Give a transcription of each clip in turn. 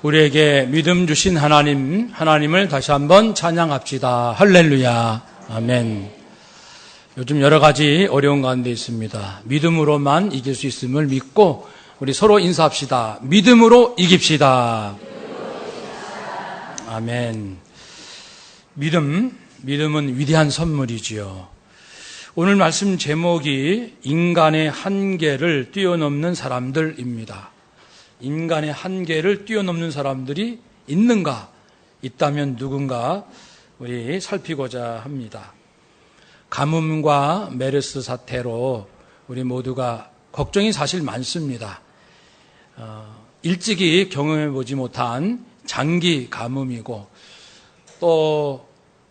우리에게 믿음 주신 하나님을 다시 한번 찬양합시다. 할렐루야. 아멘. 요즘 여러 가지 어려운 가운데 있습니다. 믿음으로만 이길 수 있음을 믿고 우리 서로 인사합시다. 믿음으로 이깁시다. 아멘. 믿음은 위대한 선물이지요. 오늘 말씀 제목이 인간의 한계를 뛰어넘는 사람들입니다. 인간의 한계를 뛰어넘는 사람들이 있는가? 있다면 누군가 우리 살피고자 합니다. 가뭄과 메르스 사태로 우리 모두가 걱정이 사실 많습니다. 일찍이 경험해보지 못한 장기 가뭄이고 또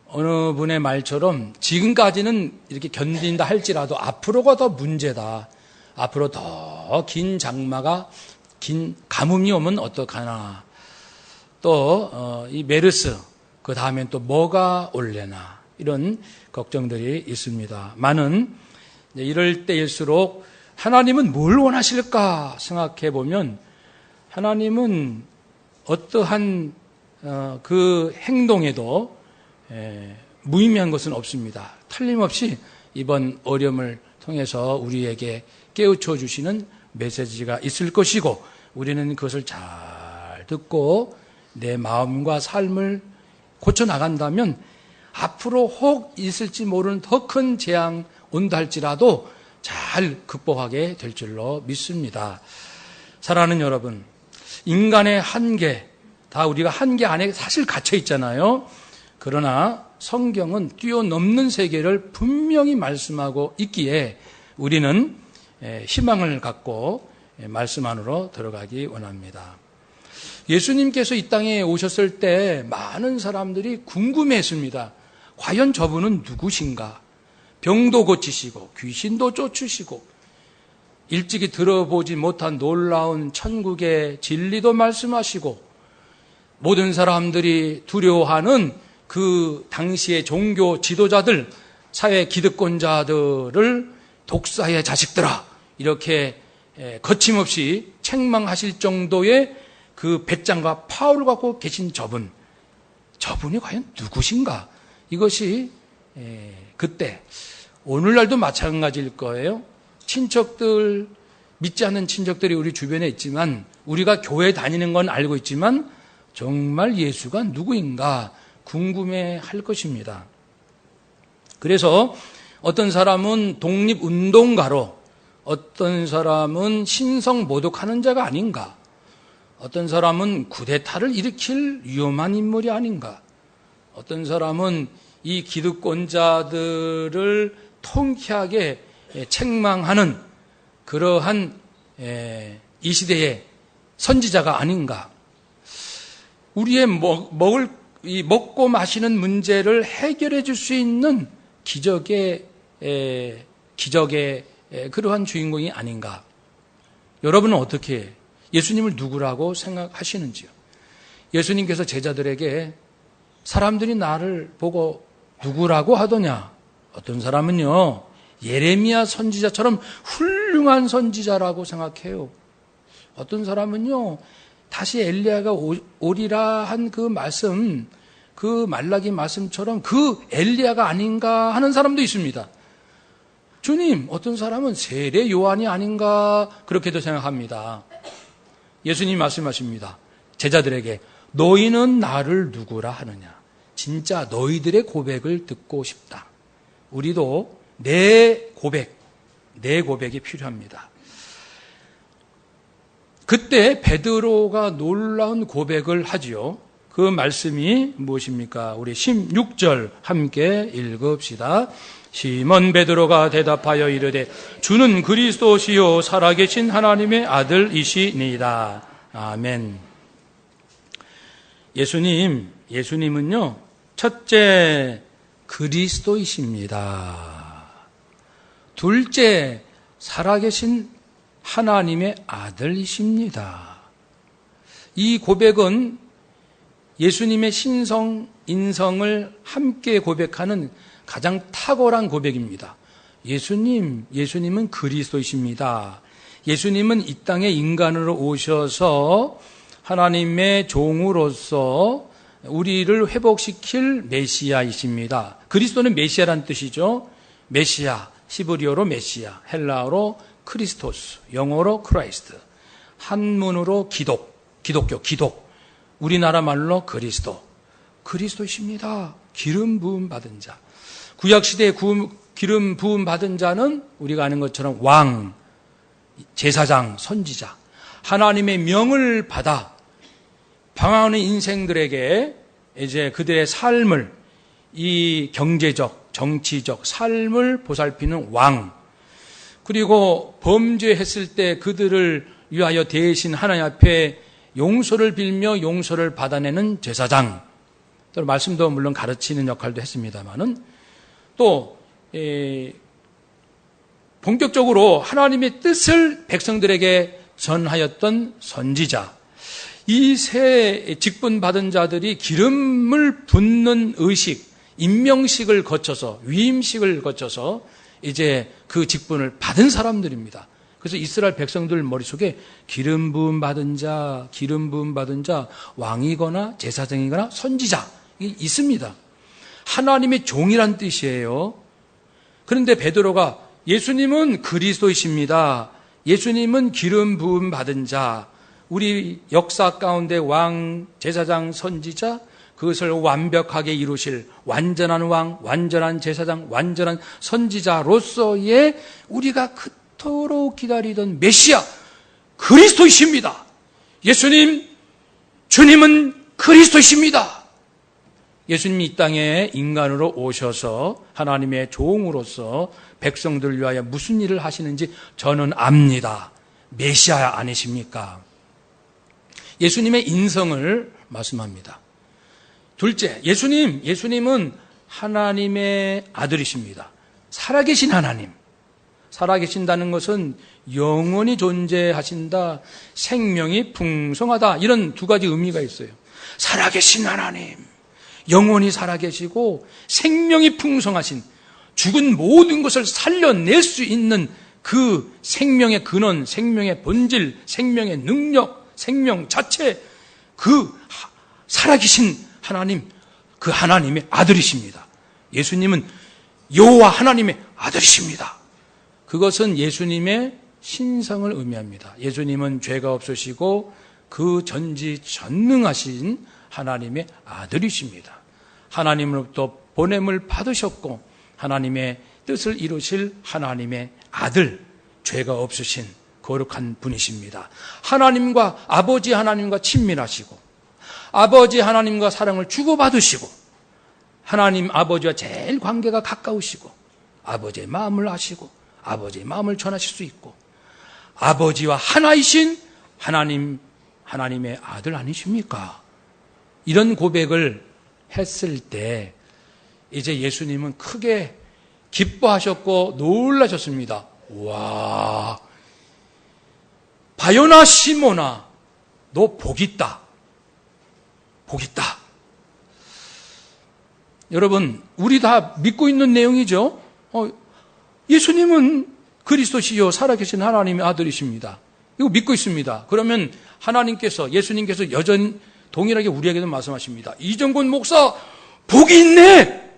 어느 분의 말처럼 지금까지는 이렇게 견딘다 할지라도 앞으로가 더 문제다. 앞으로 더 긴 장마가 긴 가뭄이 오면 어떡하나. 또 이 메르스 그 다음엔 또 뭐가 올래나 이런 걱정들이 있습니다. 많은 이럴 때일수록 하나님은 뭘 원하실까 생각해 보면 하나님은 어떠한 그 행동에도 무의미한 것은 없습니다. 틀림없이 이번 어려움을 통해서 우리에게 깨우쳐 주시는 메시지가 있을 것이고 우리는 그것을 잘 듣고 내 마음과 삶을 고쳐나간다면 앞으로 혹 있을지 모르는 더 큰 재앙 온다 할지라도 잘 극복하게 될 줄로 믿습니다. 사랑하는 여러분, 인간의 한계, 다 우리가 한계 안에 사실 갇혀 있잖아요. 그러나 성경은 뛰어넘는 세계를 분명히 말씀하고 있기에 우리는 희망을 갖고 말씀 안으로 들어가기 원합니다. 예수님께서 이 땅에 오셨을 때 많은 사람들이 궁금해했습니다. 과연 저분은 누구신가? 병도 고치시고 귀신도 쫓으시고 일찍이 들어보지 못한 놀라운 천국의 진리도 말씀하시고 모든 사람들이 두려워하는 그 당시의 종교 지도자들, 사회 기득권자들을 독사의 자식들아 이렇게 거침없이 책망하실 정도의 그 배짱과 파워를 갖고 계신 저분이 과연 누구신가? 이것이 그때 오늘날도 마찬가지일 거예요. 친척들, 믿지 않는 친척들이 우리 주변에 있지만 우리가 교회 다니는 건 알고 있지만 정말 예수가 누구인가 궁금해할 것입니다. 그래서 어떤 사람은 독립운동가로, 어떤 사람은 신성모독하는 자가 아닌가, 어떤 사람은 쿠데타를 일으킬 위험한 인물이 아닌가, 어떤 사람은 이 기득권자들을 통쾌하게 책망하는 그러한 이 시대의 선지자가 아닌가. 우리의 먹고 마시는 문제를 해결해 줄 수 있는 기적의 그러한 주인공이 아닌가. 여러분은 어떻게 예수님을 누구라고 생각하시는지요? 예수님께서 제자들에게 사람들이 나를 보고 누구라고 하더냐? 어떤 사람은요, 예레미야 선지자처럼 훌륭한 선지자라고 생각해요. 어떤 사람은요, 다시 엘리야가 오리라 한 그 말씀, 그 말라기 말씀처럼 그 엘리야가 아닌가 하는 사람도 있습니다. 주님, 어떤 사람은 세례 요한이 아닌가 그렇게도 생각합니다. 예수님 말씀하십니다. 제자들에게 너희는 나를 누구라 하느냐? 진짜 너희들의 고백을 듣고 싶다. 우리도 내 고백이 필요합니다. 그때 베드로가 놀라운 고백을 하지요. 그 말씀이 무엇입니까? 우리 16절 함께 읽읍시다. 시몬 베드로가 대답하여 이르되 주는 그리스도시요 살아계신 하나님의 아들이시니이다. 아멘. 예수님은요, 첫째 그리스도이십니다. 둘째 살아계신 하나님의 아들이십니다. 이 고백은 예수님의 신성, 인성을 함께 고백하는 가장 탁월한 고백입니다. 예수님은 그리스도이십니다. 예수님은 이 땅에 인간으로 오셔서 하나님의 종으로서 우리를 회복시킬 메시아이십니다. 그리스도는 메시아란 뜻이죠. 메시아, 히브리어로 메시아, 헬라어로 크리스토스, 영어로 크라이스트, 한문으로 기독, 우리나라 말로 그리스도이십니다. 기름 부음 받은 자. 구약시대에 기름 부음 받은 자는 우리가 아는 것처럼 왕, 제사장, 선지자, 하나님의 명을 받아 방황하는 인생들에게 이제 그들의 삶을, 이 경제적, 정치적 삶을 보살피는 왕, 그리고 범죄했을 때 그들을 위하여 대신 하나님 앞에 용서를 빌며 용서를 받아내는 제사장, 또 말씀도 물론 가르치는 역할도 했습니다만은 또 본격적으로 하나님의 뜻을 백성들에게 전하였던 선지자, 이 세 직분 받은 자들이 기름을 붓는 의식, 임명식을 거쳐서, 위임식을 거쳐서 이제 그 직분을 받은 사람들입니다. 그래서 이스라엘 백성들 머릿속에 기름 부음 받은 자, 왕이거나 제사장이거나 선지자 있습니다. 하나님의 종이란 뜻이에요. 그런데 베드로가 예수님은 그리스도이십니다. 예수님은 기름 부음 받은 자, 우리 역사 가운데 왕, 제사장, 선지자, 그것을 완벽하게 이루실 완전한 왕, 완전한 제사장, 완전한 선지자로서의 우리가 그토록 기다리던 메시아 그리스도이십니다. 예수님, 주님은 그리스도이십니다. 예수님이 이 땅에 인간으로 오셔서 하나님의 종으로서 백성들 위하여 무슨 일을 하시는지 저는 압니다. 메시아 아니십니까? 예수님의 인성을 말씀합니다. 둘째, 예수님은 하나님의 아들이십니다. 살아계신 하나님. 살아계신다는 것은 영원히 존재하신다, 생명이 풍성하다, 이런 두 가지 의미가 있어요. 살아계신 하나님, 영원히 살아계시고 생명이 풍성하신, 죽은 모든 것을 살려낼 수 있는 그 생명의 근원, 생명의 본질, 생명의 능력, 생명 자체, 그 살아계신 하나님, 그 하나님의 아들이십니다. 예수님은 여호와 하나님의 아들이십니다. 그것은 예수님의 신성을 의미합니다. 예수님은 죄가 없으시고 그 전지전능하신 하나님의 아들이십니다. 하나님으로부터 보냄을 받으셨고 하나님의 뜻을 이루실 하나님의 아들, 죄가 없으신 거룩한 분이십니다. 하나님과, 아버지 하나님과 친밀하시고 아버지 하나님과 사랑을 주고받으시고 하나님 아버지와 제일 관계가 가까우시고 아버지의 마음을 아시고 아버지의 마음을 전하실 수 있고 아버지와 하나이신 하나님의 아들 아니십니까? 이런 고백을 했을 때 이제 예수님은 크게 기뻐하셨고 놀라셨습니다. 와, 바요나 시몬아, 너 복 있다. 복 있다. 여러분, 우리 다 믿고 있는 내용이죠. 예수님은 그리스도시요 살아계신 하나님의 아들이십니다. 이거 믿고 있습니다. 그러면 예수님께서 여전히 동일하게 우리에게도 말씀하십니다. 이정권 목사, 복이 있네.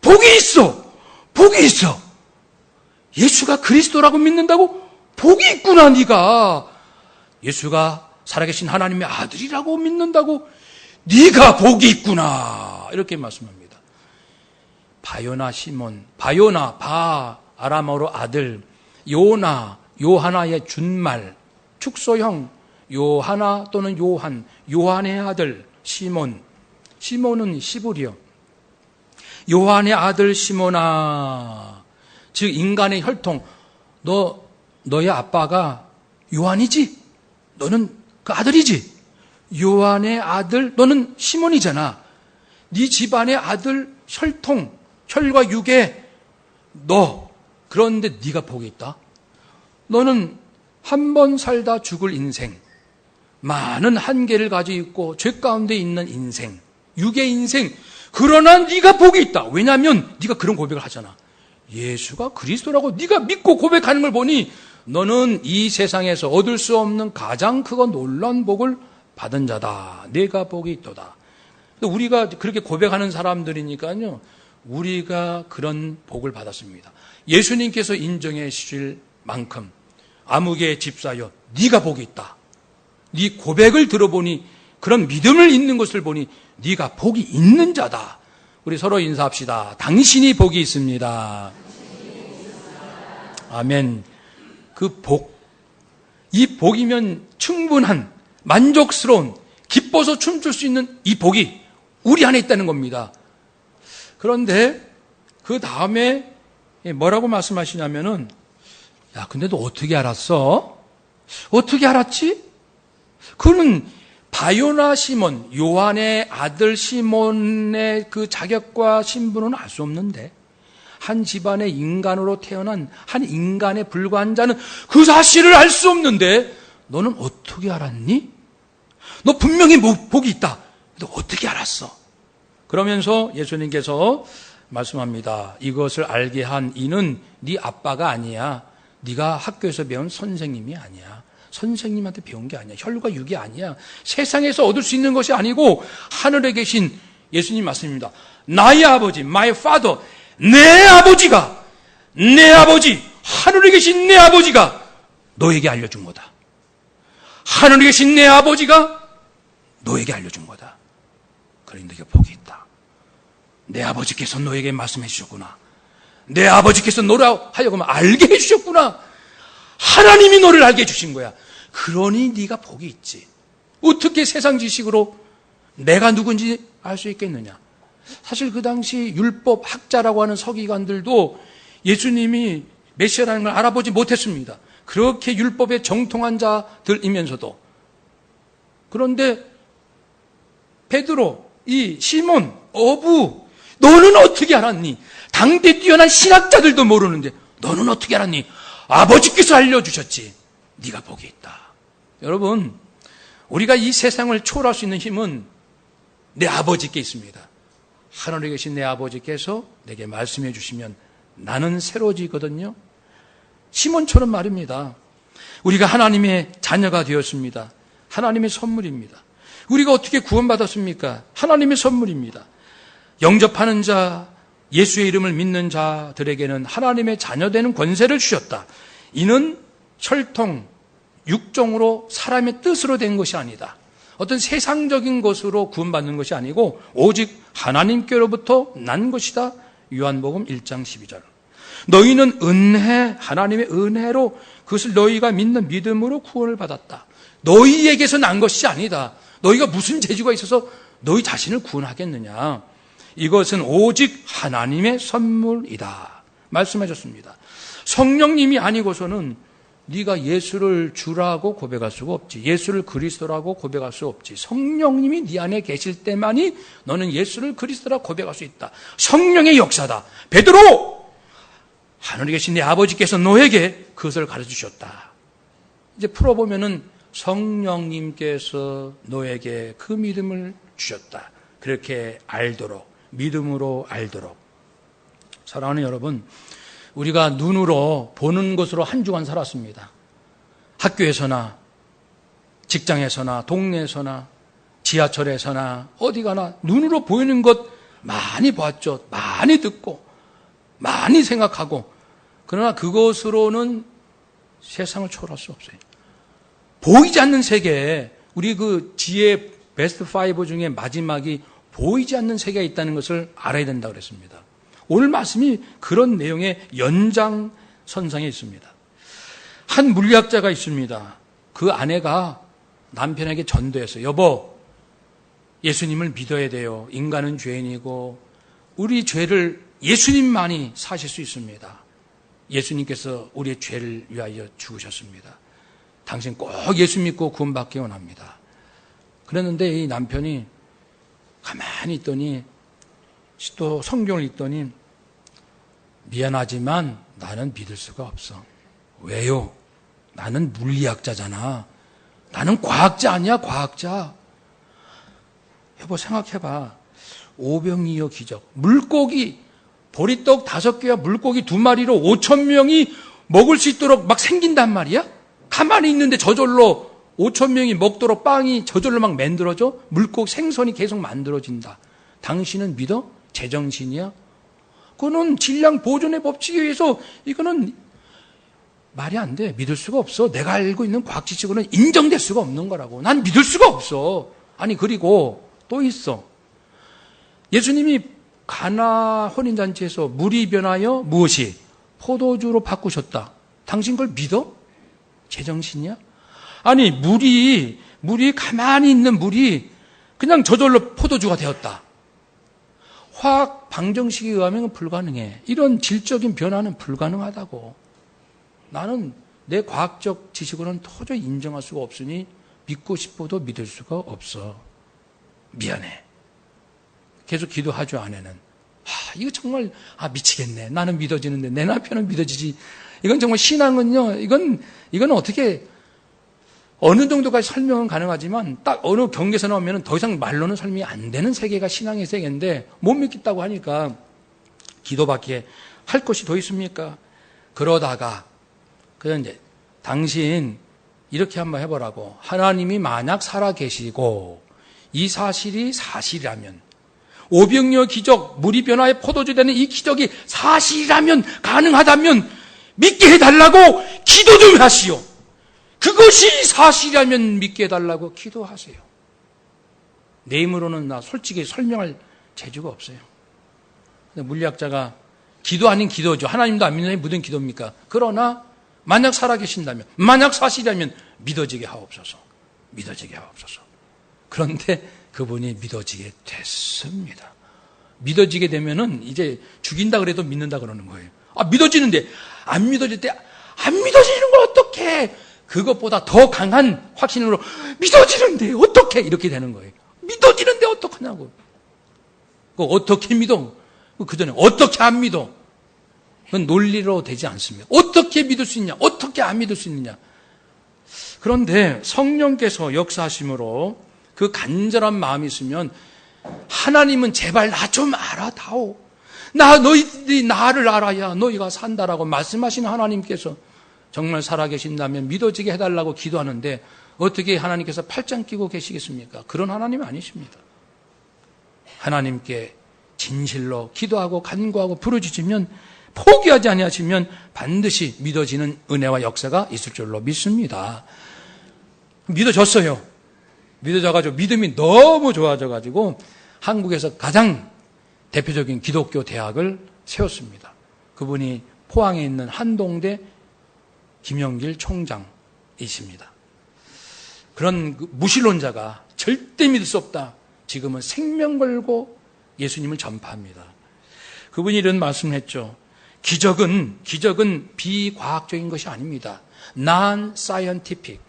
복이 있어. 복이 있어. 예수가 그리스도라고 믿는다고? 복이 있구나, 네가. 예수가 살아계신 하나님의 아들이라고 믿는다고? 네가 복이 있구나. 이렇게 말씀합니다. 바요나 시몬, 바요나, 아람어로 아들, 요하나의 준말, 축소형, 요하나 또는 요한의 아들 시몬은 히브리어. 요한의 아들 시몬아, 즉 인간의 혈통, 너의 아빠가 요한이지? 너는 그 아들이지? 요한의 아들, 너는 시몬이잖아. 네 집안의 아들 혈통, 혈과 육의 너. 그런데 네가 복이 있다. 너는 한 번 살다 죽을 인생, 많은 한계를 가지고 있고 죄 가운데 있는 인생, 육의 인생. 그러나 네가 복이 있다. 왜냐하면 네가 그런 고백을 하잖아. 예수가 그리스도라고 네가 믿고 고백하는 걸 보니 너는 이 세상에서 얻을 수 없는 가장 크고 놀라운 복을 받은 자다. 내가 복이 있도다. 우리가 그렇게 고백하는 사람들이니까요, 우리가 그런 복을 받았습니다. 예수님께서 인정해 주실 만큼 아무개 집사여, 네가 복이 있다. 네 고백을 들어보니, 그런 믿음을 있는 것을 보니 네가 복이 있는 자다. 우리 서로 인사합시다. 당신이 복이 있습니다. 아멘. 그 복, 이 복이면 충분한, 만족스러운, 기뻐서 춤출 수 있는 이 복이 우리 안에 있다는 겁니다. 그런데 그 다음에 뭐라고 말씀하시냐면은, 야, 근데 너 어떻게 알았어? 어떻게 알았지? 그는 바요나 시몬, 요한의 아들 시몬의 그 자격과 신분은 알 수 없는데, 한 집안의 인간으로 태어난 한 인간에 불과한 자는 그 사실을 알 수 없는데, 너는 어떻게 알았니? 너 분명히 복이 있다. 너 어떻게 알았어? 그러면서 예수님께서 말씀합니다. 이것을 알게 한 이는 네 아빠가 아니야. 네가 학교에서 배운 선생님이 아니야. 선생님한테 배운 게 아니야. 혈과 육이 아니야. 세상에서 얻을 수 있는 것이 아니고 하늘에 계신 예수님 말씀입니다. 나의 아버지, my father, 내 아버지가, 내 아버지, 하늘에 계신 내 아버지가 너에게 알려준 거다. 하늘에 계신 내 아버지가 너에게 알려준 거다. 그러니 너에게 복이 있다. 내 아버지께서 너에게 말씀해 주셨구나. 내 아버지께서 너를 하여금 알게 해 주셨구나. 하나님이 너를 알게 해주신 거야. 그러니 네가 복이 있지. 어떻게 세상 지식으로 내가 누군지 알 수 있겠느냐. 사실 그 당시 율법 학자라고 하는 서기관들도 예수님이 메시아라는 걸 알아보지 못했습니다. 그렇게 율법에 정통한 자들이면서도. 그런데 베드로, 이 시몬, 어부, 너는 어떻게 알았니? 당대 뛰어난 신학자들도 모르는데 너는 어떻게 알았니? 아버지께서 알려주셨지. 네가 복이 있다. 여러분, 우리가 이 세상을 초월할 수 있는 힘은 내 아버지께 있습니다. 하늘에 계신 내 아버지께서 내게 말씀해 주시면 나는 새로워지거든요. 시몬처럼 말입니다. 우리가 하나님의 자녀가 되었습니다. 하나님의 선물입니다. 우리가 어떻게 구원받았습니까? 하나님의 선물입니다. 영접하는 자, 예수의 이름을 믿는 자들에게는 하나님의 자녀되는 권세를 주셨다. 이는 혈통, 육종으로 사람의 뜻으로 된 것이 아니다. 어떤 세상적인 것으로 구원받는 것이 아니고 오직 하나님께로부터 난 것이다. 요한복음 1장 12절. 너희는 은혜, 하나님의 은혜로 그것을 너희가 믿는 믿음으로 구원을 받았다. 너희에게서 난 것이 아니다. 너희가 무슨 재주가 있어서 너희 자신을 구원하겠느냐. 이것은 오직 하나님의 선물이다. 말씀하셨습니다. 성령님이 아니고서는 네가 예수를 주라고 고백할 수가 없지. 예수를 그리스도라고 고백할 수 없지. 성령님이 네 안에 계실 때만이 너는 예수를 그리스도라고 고백할 수 있다. 성령의 역사다. 베드로! 하늘에 계신 네 아버지께서 너에게 그것을 가르쳐주셨다. 이제 풀어보면은 성령님께서 너에게 그 믿음을 주셨다. 그렇게 알도록, 믿음으로 알도록. 사랑하는 여러분, 우리가 눈으로 보는 것으로 한 주간 살았습니다. 학교에서나 직장에서나 동네에서나 지하철에서나 어디 가나 눈으로 보이는 것 많이 봤죠. 많이 듣고 많이 생각하고. 그러나 그것으로는 세상을 초월할 수 없어요. 보이지 않는 세계에 우리 그 지혜 베스트 5 중에 마지막이 보이지 않는 세계가 있다는 것을 알아야 된다고 그랬습니다. 오늘 말씀이 그런 내용의 연장선상에 있습니다. 한 물리학자가 있습니다. 그 아내가 남편에게 전도했어요. 여보, 예수님을 믿어야 돼요. 인간은 죄인이고 우리 죄를 예수님만이 사실 수 있습니다. 예수님께서 우리의 죄를 위하여 죽으셨습니다. 당신 꼭 예수 믿고 구원받기 원합니다. 그랬는데 이 남편이 가만히 있더니 또 성경을 읽더니 미안하지만 나는 믿을 수가 없어. 왜요? 나는 물리학자잖아. 나는 과학자 아니야, 과학자. 여보 생각해봐. 오병이어 기적. 물고기 보리떡 5개와 물고기 2마리로 5,000명이 먹을 수 있도록 막 생긴단 말이야? 가만히 있는데 저절로 5천 명이 먹도록 빵이 저절로 막 만들어져? 물고기 생선이 계속 만들어진다. 당신은 믿어? 제정신이야? 그거는 질량 보존의 법칙에 의해서 이거는 말이 안 돼. 믿을 수가 없어. 내가 알고 있는 과학 지식으로는 인정될 수가 없는 거라고. 난 믿을 수가 없어. 아니, 그리고 또 있어. 예수님이 가나 혼인잔치에서 물이 변하여 무엇이? 포도주로 바꾸셨다. 당신 그걸 믿어? 제정신이야? 아니, 물이 가만히 있는 물이 그냥 저절로 포도주가 되었다. 화학 방정식에 의하면 불가능해. 이런 질적인 변화는 불가능하다고. 나는 내 과학적 지식으로는 도저히 인정할 수가 없으니 믿고 싶어도 믿을 수가 없어. 미안해. 계속 기도하죠, 아내는. 이거 정말, 미치겠네. 나는 믿어지는데 내 남편은 믿어지지. 이건 정말 신앙은요, 이건 어떻게, 어느 정도까지 설명은 가능하지만 딱 어느 경계에서 나오면 더 이상 말로는 설명이 안 되는 세계가 신앙의 세계인데 못 믿겠다고 하니까 기도밖에 할 것이 더 있습니까? 그러다가 그냥 이제 당신 이렇게 한번 해보라고. 하나님이 만약 살아계시고 이 사실이 사실이라면, 오병이어 기적, 물이 변화해 포도주 되는 이 기적이 사실이라면, 가능하다면 믿게 해달라고 기도 좀 하시오. 그것이 사실이라면 믿게 해달라고 기도하세요. 내 힘으로는 나 솔직히 설명할 재주가 없어요. 물리학자가 기도 아닌 기도죠. 하나님도 안 믿는 무슨 기도입니까? 그러나 만약 살아계신다면, 만약 사실이라면 믿어지게 하옵소서. 믿어지게 하옵소서. 그런데 그분이 믿어지게 됐습니다. 믿어지게 되면은 이제 죽인다 그래도 믿는다 그러는 거예요. 믿어지는데 안 믿어질 때 안 믿어지는 걸 어떻게? 그것보다 더 강한 확신으로 믿어지는데 어떻게? 이렇게 되는 거예요. 믿어지는데 어떡하냐고. 어떻게 믿어? 그 전에 어떻게 안 믿어? 그건 논리로 되지 않습니다. 어떻게 믿을 수 있냐? 어떻게 안 믿을 수 있느냐? 그런데 성령께서 역사하심으로 그 간절한 마음이 있으면 하나님은 제발 나 좀 알아다오. 너희들이 나를 알아야 너희가 산다라고 말씀하신 하나님께서 정말 살아계신다면 믿어지게 해달라고 기도하는데 어떻게 하나님께서 팔짱 끼고 계시겠습니까? 그런 하나님 아니십니다. 하나님께 진실로 기도하고 간구하고 부르짖으면, 포기하지 아니하시면 반드시 믿어지는 은혜와 역사가 있을 줄로 믿습니다. 믿어졌어요. 믿어져가지고 믿음이 너무 좋아져가지고 한국에서 가장 대표적인 기독교 대학을 세웠습니다. 그분이 포항에 있는 한동대 김영길 총장이십니다. 그런 무신론자가 절대 믿을 수 없다. 지금은 생명 걸고 예수님을 전파합니다. 그분이 이런 말씀을 했죠. 기적은 비과학적인 것이 아닙니다. non-scientific,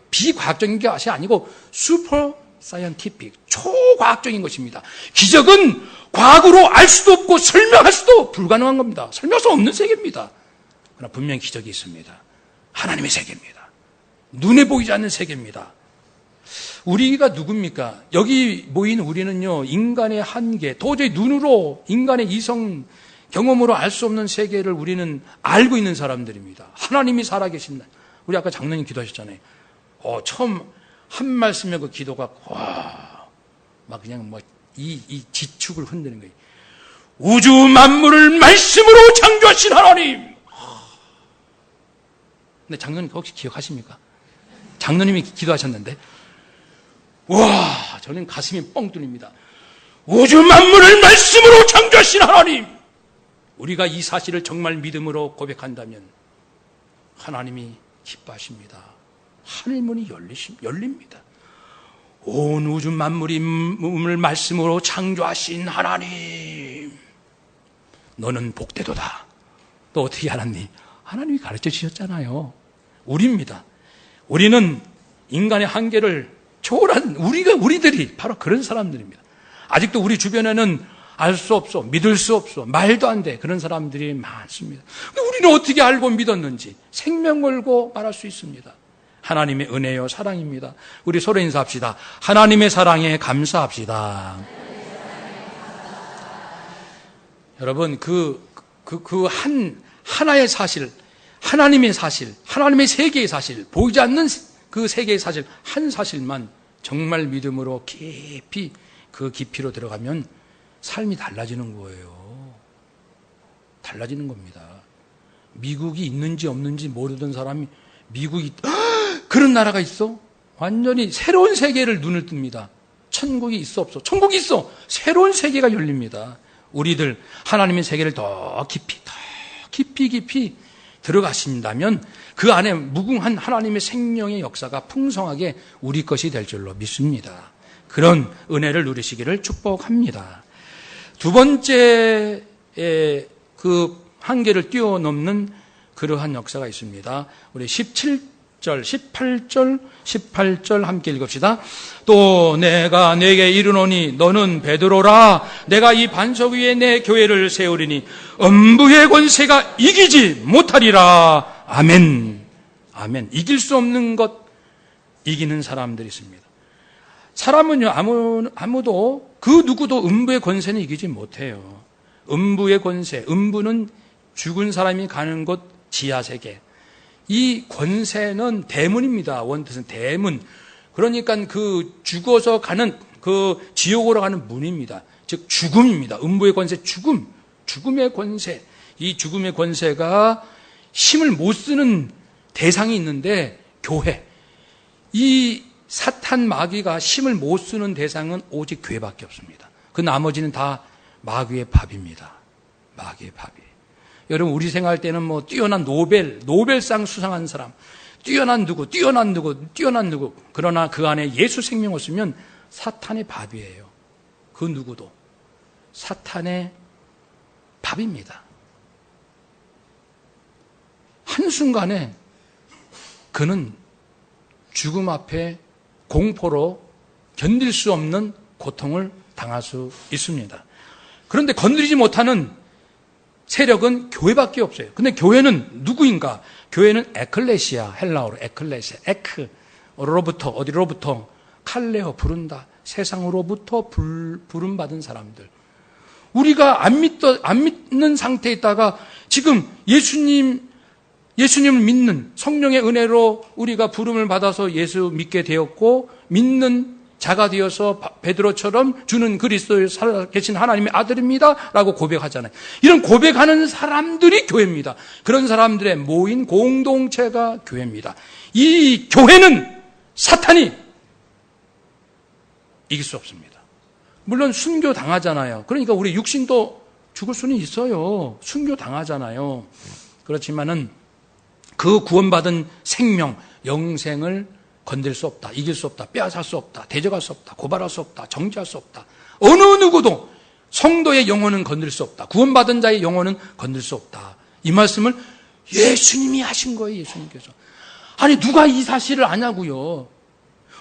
비과학적인 것이 아니고 super-scientific, 초과학적인 것입니다. 기적은 과학으로 알 수도 없고 설명할 수도 불가능한 겁니다. 설명할 수 없는 세계입니다. 그러나 분명히 기적이 있습니다. 하나님의 세계입니다. 눈에 보이지 않는 세계입니다. 우리가 누굽니까? 여기 모인 우리는요, 인간의 한계, 도저히 눈으로, 인간의 이성 경험으로 알 수 없는 세계를 우리는 알고 있는 사람들입니다. 하나님이 살아계신다. 우리 아까 장로님 기도하셨잖아요. 처음 한 말씀에 그 기도가, 막 그냥 이 지축을 흔드는 거예요. 우주 만물을 말씀으로 창조하신 하나님! 근데 장로님 혹시 기억하십니까? 장로님이 기도하셨는데, 저는 가슴이 뻥 뚫립니다. 우주 만물을 말씀으로 창조하신 하나님! 우리가 이 사실을 정말 믿음으로 고백한다면 하나님이 기뻐하십니다. 하늘문이 열립니다. 온 우주 만물을 말씀으로 창조하신 하나님, 너는 복되도다. 또 어떻게 알았니? 하나님이 가르쳐 주셨잖아요. 우리입니다. 우리는 인간의 한계를 초월한 우리들이 바로 그런 사람들입니다. 아직도 우리 주변에는 알 수 없어, 믿을 수 없어, 말도 안 돼, 그런 사람들이 많습니다. 근데 우리는 어떻게 알고 믿었는지 생명 걸고 말할 수 있습니다. 하나님의 은혜요 사랑입니다. 우리 서로 인사합시다. 하나님의 사랑에 감사합시다. 여러분, 하나의 사실, 하나님의 사실, 하나님의 세계의 사실, 보이지 않는 그 세계의 사실, 한 사실만 정말 믿음으로 깊이 그 깊이로 들어가면 삶이 달라지는 거예요. 달라지는 겁니다. 미국이 있는지 없는지 모르던 사람이 미국이 그런 나라가 있어? 완전히 새로운 세계를 눈을 뜹니다. 천국이 있어 없어? 천국이 있어. 새로운 세계가 열립니다. 우리들 하나님의 세계를 더 깊이 들어가신다면 그 안에 무궁한 하나님의 생명의 역사가 풍성하게 우리 것이 될 줄로 믿습니다. 그런 은혜를 누리시기를 축복합니다. 두 번째 그 한계를 뛰어넘는 그러한 역사가 있습니다. 우리 18절 함께 읽읍시다. 또 내가 내게 이르노니 너는 베드로라. 내가 이 반석 위에 내 교회를 세우리니 음부의 권세가 이기지 못하리라. 아멘. 아멘. 이길 수 없는 것 이기는 사람들이 있습니다. 사람은요 아무도 그 누구도 음부의 권세는 이기지 못해요. 음부의 권세, 음부는 죽은 사람이 가는 곳 지하세계. 이 권세는 대문입니다. 원뜻은 대문. 그러니까 그 죽어서 가는 그 지옥으로 가는 문입니다. 즉 죽음입니다. 음부의 권세, 죽음의 권세. 이 죽음의 권세가 힘을 못 쓰는 대상이 있는데 교회. 이 사탄 마귀가 힘을 못 쓰는 대상은 오직 교회밖에 없습니다. 그 나머지는 다 마귀의 밥입니다. 마귀의 밥이에요. 여러분 우리 생각할 때는 뭐 뛰어난 노벨상 수상한 사람, 뛰어난 누구. 그러나 그 안에 예수 생명 없으면 사탄의 밥이에요. 그 누구도 사탄의 밥입니다. 한순간에 그는 죽음 앞에 공포로 견딜 수 없는 고통을 당할 수 있습니다. 그런데 건드리지 못하는 세력은 교회밖에 없어요. 근데 교회는 누구인가? 교회는 에클레시아, 헬라어로 에클레시아, 에크로부터 어디로부터 칼레어 부른다. 세상으로부터 부름받은 사람들. 우리가 안 믿는 상태에 있다가 지금 예수님을 믿는 성령의 은혜로 우리가 부름을 받아서 예수 믿게 되었고 믿는 자가 되어서 베드로처럼 주는 그리스도에 살아계신 하나님의 아들입니다 라고 고백하잖아요. 이런 고백하는 사람들이 교회입니다. 그런 사람들의 모인 공동체가 교회입니다. 이 교회는 사탄이 이길 수 없습니다. 물론 순교 당하잖아요. 그러니까 우리 육신도 죽을 수는 있어요. 순교 당하잖아요. 그렇지만은 그 구원받은 생명, 영생을 건들 수 없다, 이길 수 없다, 빼앗을 수 없다, 대적할 수 없다, 고발할 수 없다, 정죄할 수 없다. 어느 누구도 성도의 영혼은 건들 수 없다. 구원받은 자의 영혼은 건들 수 없다. 이 말씀을 예수님이 하신 거예요. 예수님께서. 아니 누가 이 사실을 아냐고요.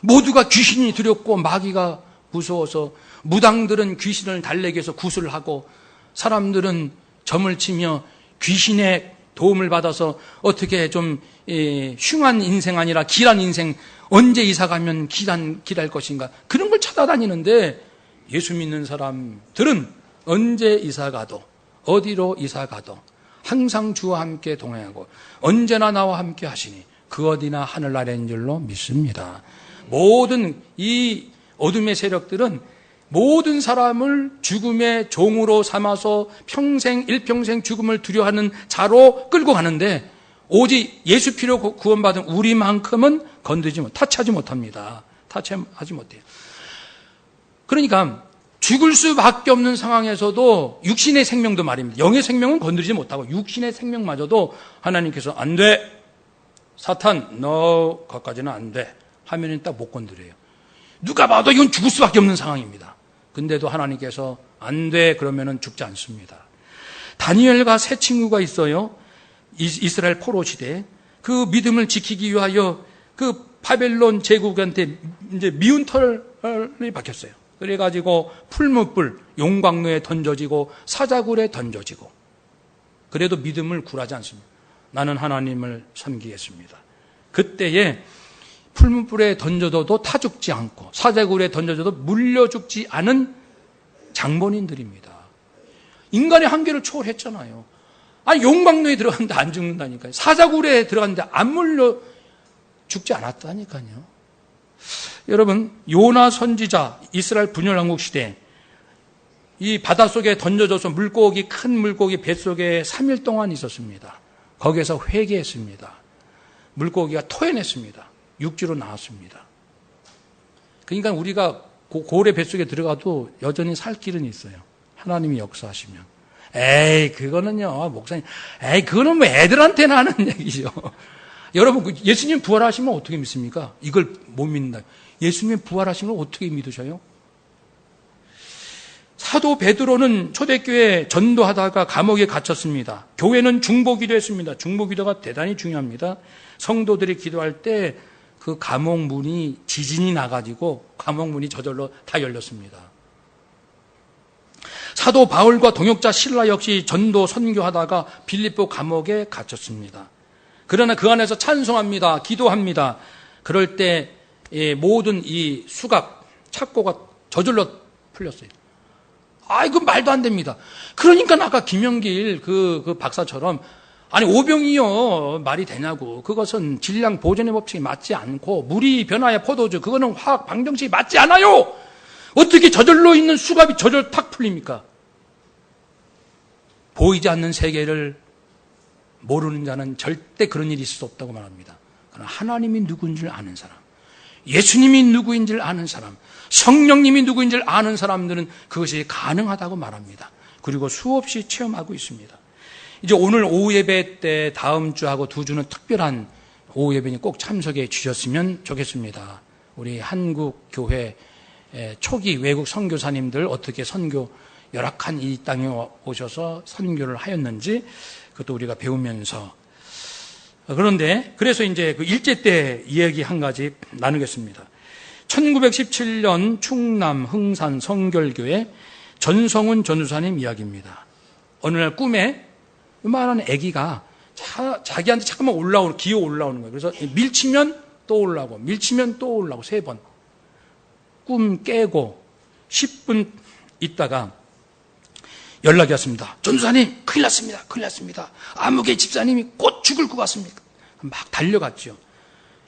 모두가 귀신이 두렵고 마귀가 무서워서 무당들은 귀신을 달래기 위해서 구슬을 하고 사람들은 점을 치며 귀신의 도움을 받아서 어떻게 좀 흉한 인생 아니라 길한 인생, 언제 이사 가면 길할 것인가, 그런 걸 찾아다니는데 예수 믿는 사람들은 언제 이사 가도 어디로 이사 가도 항상 주와 함께 동행하고 언제나 나와 함께 하시니 그 어디나 하늘나라인 줄로 믿습니다. 모든 이 어둠의 세력들은 모든 사람을 죽음의 종으로 삼아서 일평생 죽음을 두려워하는 자로 끌고 가는데 오직 예수 피로 구원받은 우리만큼은 타치하지 못합니다. 타치하지 못해요. 그러니까 죽을 수밖에 없는 상황에서도 육신의 생명도 말입니다. 영의 생명은 건드리지 못하고 육신의 생명마저도 하나님께서 안 돼. 사탄 너 거기까지는 안 돼. 하면은 딱 못 건드려요. 누가 봐도 이건 죽을 수밖에 없는 상황입니다. 근데도 하나님께서 안 돼 그러면은 죽지 않습니다. 다니엘과 세 친구가 있어요. 이스라엘 포로 시대. 그 믿음을 지키기 위하여 그 바벨론 제국한테 이제 미운 털이 박혔어요. 그래가지고 풀무불 용광로에 던져지고 사자굴에 던져지고, 그래도 믿음을 굴하지 않습니다. 나는 하나님을 섬기겠습니다. 그때에 풀무불에 던져져도 타 죽지 않고 사자굴에 던져져도 물려 죽지 않은 장본인들입니다. 인간의 한계를 초월했잖아요. 아니, 용광로에 들어갔는데 안 죽는다니까요. 사자굴에 들어갔는데 안 물려 죽지 않았다니까요. 여러분, 요나 선지자, 이스라엘 분열왕국 시대, 이 바닷속에 던져져서 물고기, 큰 물고기 뱃속에 3일 동안 있었습니다. 거기에서 회개했습니다. 물고기가 토해냈습니다. 육지로 나왔습니다. 그러니까 우리가 고래 뱃속에 들어가도 여전히 살 길은 있어요. 하나님이 역사하시면. 에이, 그거는요, 목사님. 에이, 그거는 뭐 애들한테나 하는 얘기죠. 여러분, 예수님 부활하시면 어떻게 믿습니까? 이걸 못 믿는다. 예수님 부활하신 걸 어떻게 믿으셔요? 사도 베드로는 초대교회 전도하다가 감옥에 갇혔습니다. 교회는 중보기도 했습니다. 중보기도가 대단히 중요합니다. 성도들이 기도할 때 그 감옥 문이 지진이 나가지고 감옥 문이 저절로 다 열렸습니다. 사도 바울과 동역자 실라 역시 전도 선교하다가 빌립보 감옥에 갇혔습니다. 그러나 그 안에서 찬송합니다. 기도합니다. 그럴 때 모든 이 수갑, 착고가 저절로 풀렸어요. 이거 말도 안 됩니다. 그러니까 아까 김영길 그 박사처럼 아니 오병이요 말이 되냐고. 그것은 질량 보존의 법칙이 맞지 않고 물이 변화의 포도주 그거는 화학 방정식이 맞지 않아요. 어떻게 저절로 있는 수갑이 저절로 탁 풀립니까? 보이지 않는 세계를 모르는 자는 절대 그런 일이 있을 수 없다고 말합니다. 그러나 하나님이 누구인 줄 아는 사람, 예수님이 누구인 줄 아는 사람, 성령님이 누구인 줄 아는 사람들은 그것이 가능하다고 말합니다. 그리고 수없이 체험하고 있습니다. 이제 오늘 오후 예배 때 다음 주하고 2주는 특별한 오후 예배니 꼭 참석해 주셨으면 좋겠습니다. 우리 한국 교회 초기 외국 선교사님들 어떻게 선교 열악한 이 땅에 오셔서 선교를 하였는지 그것도 우리가 배우면서 그래서 이제 그 일제 때 이야기 한 가지 나누겠습니다. 1917년 충남 흥산 성결교회 전성훈 전도사님 이야기입니다. 어느 날 꿈에 요만한 아기가 자기한테 잠깐만 기어 올라오는 거예요. 그래서 밀치면 또 올라오고 밀치면 또 올라오고 3번. 꿈 깨고 10분 있다가 연락이 왔습니다. 전도사님 큰일 났습니다. 큰일 났습니다. 아무개 집사님이 곧 죽을 것 같습니다. 막 달려갔죠.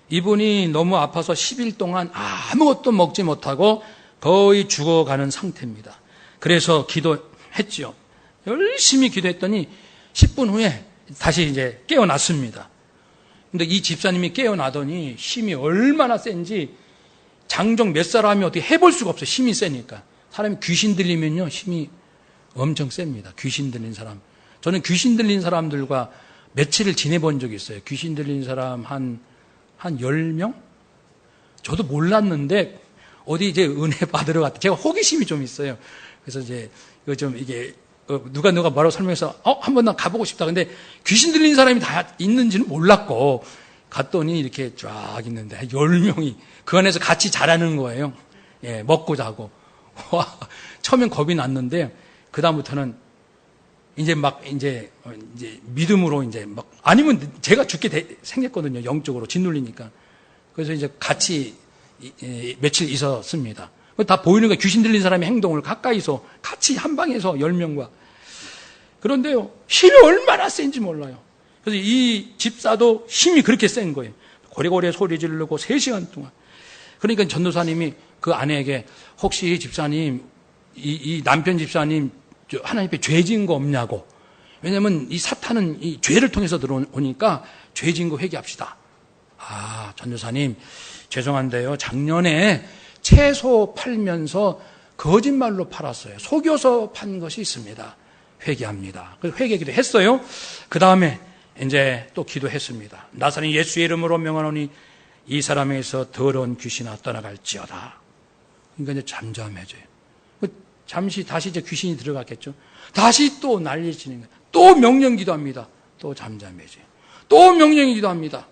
이분이 너무 아파서 10일 동안 아무것도 먹지 못하고 거의 죽어가는 상태입니다. 그래서 기도했죠. 열심히 기도했더니 10분 후에 다시 이제 깨어났습니다. 근데 이 집사님이 깨어나더니 힘이 얼마나 센지 장정 몇 사람이 어떻게 해볼 수가 없어요. 힘이 세니까. 사람이 귀신 들리면요 힘이 엄청 셉니다. 귀신 들린 사람. 저는 귀신 들린 사람들과 며칠을 지내본 적이 있어요. 귀신 들린 사람 한 10명? 저도 몰랐는데 어디 이제 은혜 받으러 갔다. 제가 호기심이 좀 있어요. 그래서 이제 이거 좀 이게 누가 뭐라고 설명해서 한번 나 가보고 싶다. 근데 귀신 들린 사람이 다 있는지는 몰랐고 갔더니 이렇게 쫙 있는데 10명이 그 안에서 같이 자라는 거예요. 예, 먹고 자고. 와, 처음엔 겁이 났는데 그다음부터는 이제 믿음으로 이제 막 아니면 제가 죽게 생겼거든요. 영적으로 짓눌리니까. 그래서 이제 같이 며칠 있었습니다. 다 보이는 거예요. 귀신 들린 사람의 행동을 가까이서 같이 한 방에서 10명과. 그런데요, 힘이 얼마나 센지 몰라요. 그래서 이 집사도 힘이 그렇게 센 거예요. 고래고래 소리 지르고 3시간 동안. 그러니까 전도사님이 그 아내에게 혹시 집사님, 이 남편 집사님 하나님 앞에 죄 지은 거 없냐고. 왜냐면 이 사탄은 이 죄를 통해서 들어오니까 죄 지은 거 회개합시다. 전도사님 죄송한데요. 작년에 채소 팔면서 거짓말로 팔았어요. 속여서 판 것이 있습니다. 회개합니다. 그래서 회개기도 했어요. 그 다음에 이제 또 기도했습니다. 나사렛 예수의 이름으로 명하노니 이 사람에게서 더러운 귀신아 떠나갈지어다. 그러니까 이제 잠잠해져요. 잠시 다시 이제 귀신이 들어갔겠죠. 다시 또 난리 치는 거예요. 또 명령 기도합니다. 또 잠잠해져요. 또 명령 기도합니다.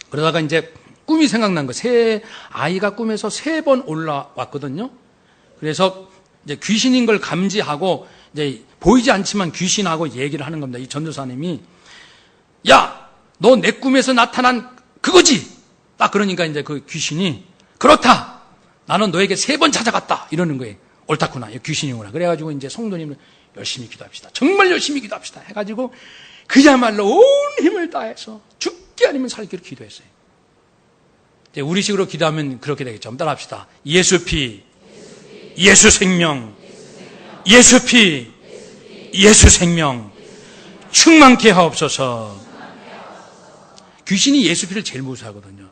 그러다가 이제 꿈이 생각난 거예요. 아이가 꿈에서 3번 올라왔거든요. 그래서 이제 귀신인 걸 감지하고 이제 보이지 않지만 귀신하고 얘기를 하는 겁니다. 이 전도사님이 야, 너 내 꿈에서 나타난 그거지. 딱 그러니까 이제 그 귀신이 그렇다. 나는 너에게 3번 찾아갔다. 이러는 거예요. 옳다구나. 귀신이구나. 그래가지고 이제 성도님을 열심히 기도합시다. 정말 열심히 기도합시다. 해가지고 그야말로 온 힘을 다해서 죽기 아니면 살기로 기도했어요. 이제 우리식으로 기도하면 그렇게 되겠죠. 한번 따라합시다. 예수 피, 예수 생명, 예수 피, 예수 생명, 충만케 하옵소서. 귀신이 예수 피를 제일 무서워하거든요.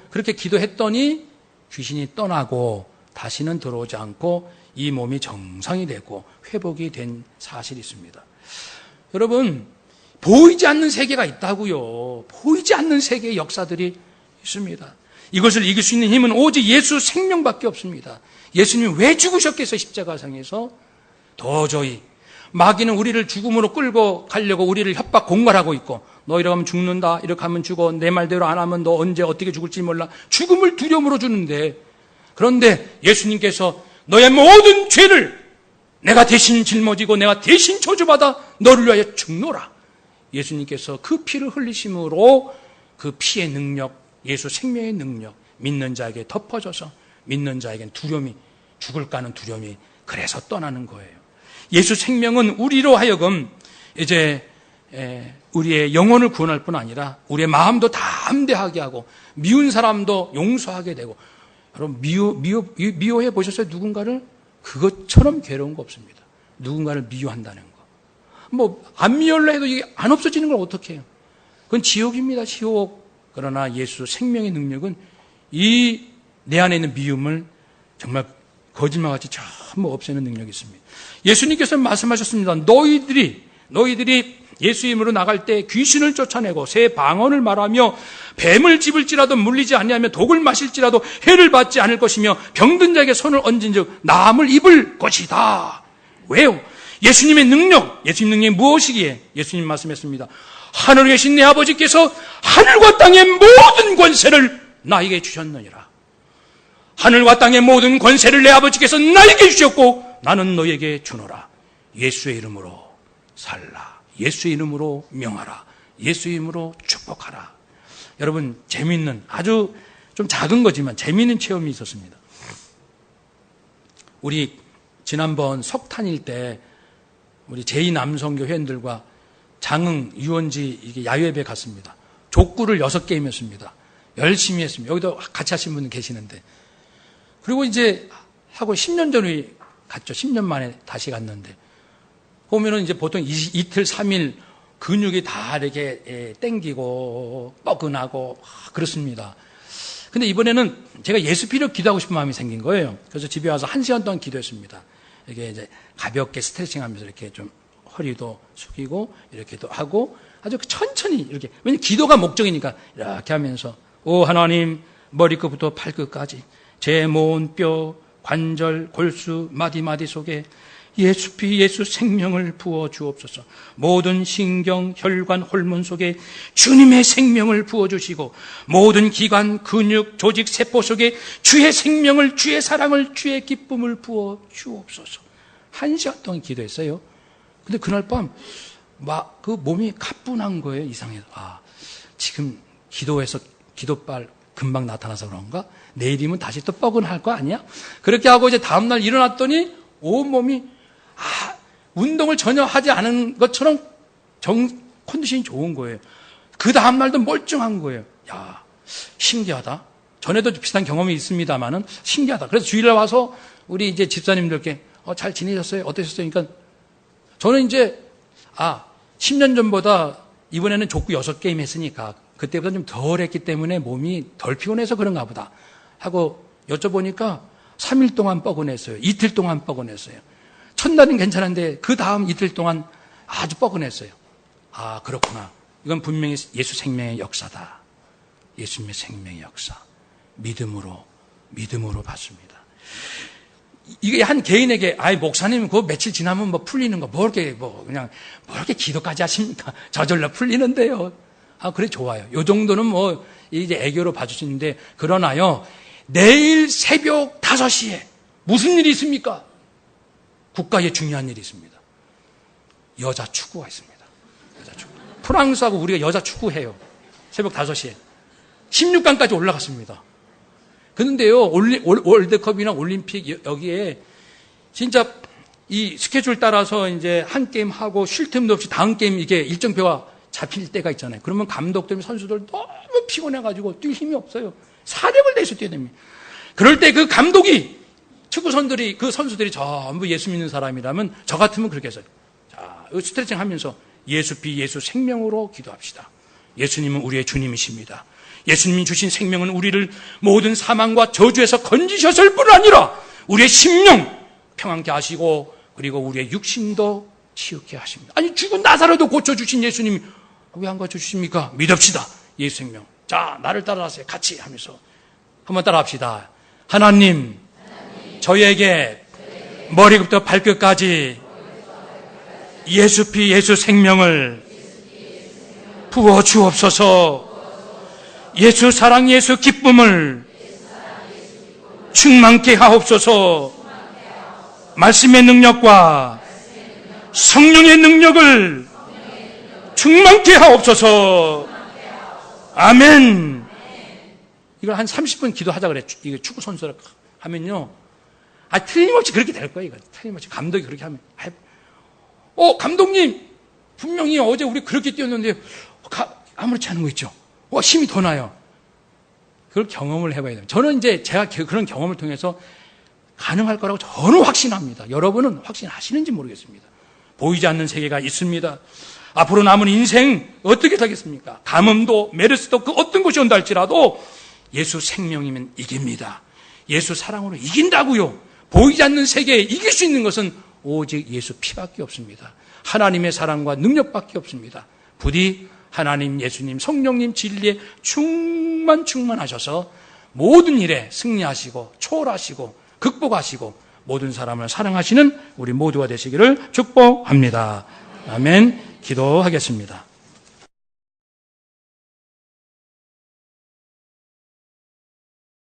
그렇게 기도했더니 귀신이 떠나고 다시는 들어오지 않고 이 몸이 정상이 되고 회복이 된 사실이 있습니다. 여러분, 보이지 않는 세계가 있다고요. 보이지 않는 세계의 역사들이 있습니다. 이것을 이길 수 있는 힘은 오직 예수 생명밖에 없습니다. 예수님이 왜 죽으셨겠어요? 십자가상에서 도저히 마귀는 우리를 죽음으로 끌고 가려고 우리를 협박 공갈하고 있고, 너 이렇게 하면 죽는다, 이렇게 하면 죽어, 내 말대로 안 하면 너 언제 어떻게 죽을지 몰라, 죽음을 두려움으로 주는데, 그런데 예수님께서 너의 모든 죄를 내가 대신 짊어지고 내가 대신 저주받아 너를 위하여 죽노라. 예수님께서 그 피를 흘리심으로 그 피의 능력, 예수 생명의 능력, 믿는 자에게 덮어져서 믿는 자에겐 두려움이, 죽을까 하는 두려움이 그래서 떠나는 거예요. 예수 생명은 우리로 하여금 이제 우리의 영혼을 구원할 뿐 아니라 우리의 마음도 담대하게 하고 미운 사람도 용서하게 되고, 여러분 미워해 보셨어요? 누군가를? 그것처럼 괴로운 거 없습니다. 누군가를 미워한다는 거. 뭐 안 미워라 해도 이게 안 없어지는 걸 어떻게 해요? 그건 지옥입니다. 지옥. 그러나 예수 생명의 능력은 이 내 안에 있는 미움을 정말 거짓말같이 전부 없애는 능력이 있습니다. 예수님께서 말씀하셨습니다. 너희들이 예수 이름으로 나갈 때 귀신을 쫓아내고 새 방언을 말하며 뱀을 집을지라도 물리지 아니하며 독을 마실지라도 해를 받지 않을 것이며 병든 자에게 손을 얹은즉 나음을 입을 것이다. 왜요? 예수님의 능력, 예수님 능력이 무엇이기에? 예수님 말씀했습니다. 하늘에 계신 내 아버지께서 하늘과 땅의 모든 권세를 나에게 주셨느니라. 하늘과 땅의 모든 권세를 내 아버지께서 나에게 주셨고 나는 너에게 주노라. 예수의 이름으로 살라. 예수의 이름으로 명하라. 예수의 이름으로 축복하라. 여러분, 재미있는, 아주 좀 작은 거지만 재미있는 체험이 있었습니다. 우리 지난번 석탄일 때 우리 제2남성교 회원들과 장흥 유원지 이게 야유회에 갔습니다. 족구를 6게임했습니다. 열심히 했습니다. 여기도 같이 하신 분 계시는데. 그리고 이제 하고 10년 전에 갔죠. 10년 만에 다시 갔는데. 보면은 이제 보통 이틀, 3일 근육이 다 이렇게 땡기고 뻐근하고 그렇습니다. 근데 이번에는 제가 예수 피로 기도하고 싶은 마음이 생긴 거예요. 그래서 집에 와서 1시간 동안 기도했습니다. 이게 이제 가볍게 스트레칭 하면서 이렇게 좀 허리도 숙이고 이렇게도 하고 아주 천천히 이렇게, 왜냐면 기도가 목적이니까 이렇게 하면서 오 하나님, 머리끝부터 발끝까지 제 모은 뼈, 관절, 골수, 마디마디 속에 예수 피, 예수 생명을 부어 주옵소서. 모든 신경, 혈관, 홀문 속에 주님의 생명을 부어 주시고 모든 기관, 근육, 조직, 세포 속에 주의 생명을, 주의 사랑을, 주의 기쁨을 부어 주옵소서. 1시간 동안 기도했어요. 근데 그날 밤 막 그 몸이 가뿐한 거예요. 이상해서. 지금 기도해서 기도빨 금방 나타나서 그런가? 내일이면 다시 또 뻐근할 거 아니야? 그렇게 하고 이제 다음날 일어났더니 온몸이 운동을 전혀 하지 않은 것처럼 컨디션이 좋은 거예요. 그 다음날도 멀쩡한 거예요. 야, 신기하다. 전에도 비슷한 경험이 있습니다만은 신기하다. 그래서 주일날 와서 우리 이제 집사님들께 잘 지내셨어요? 어떠셨어요? 그러니까 저는 이제 10년 전보다 이번에는 족구 6게임 했으니까 그때보다 좀 덜 했기 때문에 몸이 덜 피곤해서 그런가 보다 하고 여쭤보니까 3일 동안 뻐근했어요. 이틀 동안 뻐근했어요. 첫날은 괜찮은데 그 다음 이틀 동안 아주 뻐근했어요. 그렇구나. 이건 분명히 예수 생명의 역사다. 예수님의 생명의 역사. 믿음으로 받습니다. 이게 한 개인에게, 목사님, 그거 며칠 지나면 뭐 풀리는 거, 뭐 이렇게 기도까지 하십니까? 저절로 풀리는데요. 그래, 좋아요. 요 정도는 뭐, 이제 애교로 봐주시는데, 그러나요, 내일 새벽 5시에 무슨 일이 있습니까? 국가에 중요한 일이 있습니다. 여자 축구가 있습니다. 여자 축구. 프랑스하고 우리가 여자 축구해요. 새벽 5시에. 16강까지 올라갔습니다. 그런데요, 월드컵이나 올림픽 여기에 진짜 이 스케줄 따라서 이제 한 게임 하고 쉴 틈도 없이 다음 게임 이게 일정표가 잡힐 때가 있잖아요. 그러면 감독들, 선수들 너무 피곤해가지고 뛸 힘이 없어요. 사력을 내서 뛰어야 됩니다. 그럴 때 그 감독이, 축구선들이, 그 선수들이 전부 예수 믿는 사람이라면 저 같으면 그렇게 해서, 자, 스트레칭 하면서 예수 피 예수 생명으로 기도합시다. 예수님은 우리의 주님이십니다. 예수님이 주신 생명은 우리를 모든 사망과 저주에서 건지셨을 뿐 아니라 우리의 심령 평안케 하시고 그리고 우리의 육신도 치유케 하십니다. 아니 죽은 나사로도 고쳐주신 예수님이 왜 안 고쳐주십니까? 믿읍시다. 예수 생명. 자, 나를 따라하세요. 같이 하면서 한번 따라합시다. 하나님, 저에게 머리부터 발끝까지 예수 피 예수 생명을 부어 주옵소서. 예수 사랑 예수 기쁨을 충만케 하옵소서. 말씀의 능력과 성령의 능력을 충만케 하옵소서. 아멘. 이걸 한 30분 기도하자 그래. 이거 축구 선수라 하면요. 틀림없이 그렇게 될 거예요. 이거. 틀림없이 감독이 그렇게 하면. 감독님, 분명히 어제 우리 그렇게 뛰었는데 아무렇지 않은 거 있죠. 힘이 더 나요. 그걸 경험을 해봐야 돼요. 저는 이제 제가 그런 경험을 통해서 가능할 거라고 저는 확신합니다. 여러분은 확신하시는지 모르겠습니다. 보이지 않는 세계가 있습니다. 앞으로 남은 인생 어떻게 살겠습니까? 가뭄도 메르스도 그 어떤 것이 온다 할지라도 예수 생명이면 이깁니다. 예수 사랑으로 이긴다고요. 보이지 않는 세계에 이길 수 있는 것은 오직 예수 피밖에 없습니다. 하나님의 사랑과 능력밖에 없습니다. 부디 하나님, 예수님, 성령님 진리에 충만하셔서 모든 일에 승리하시고 초월하시고 극복하시고 모든 사람을 사랑하시는 우리 모두가 되시기를 축복합니다. 아멘. 기도하겠습니다.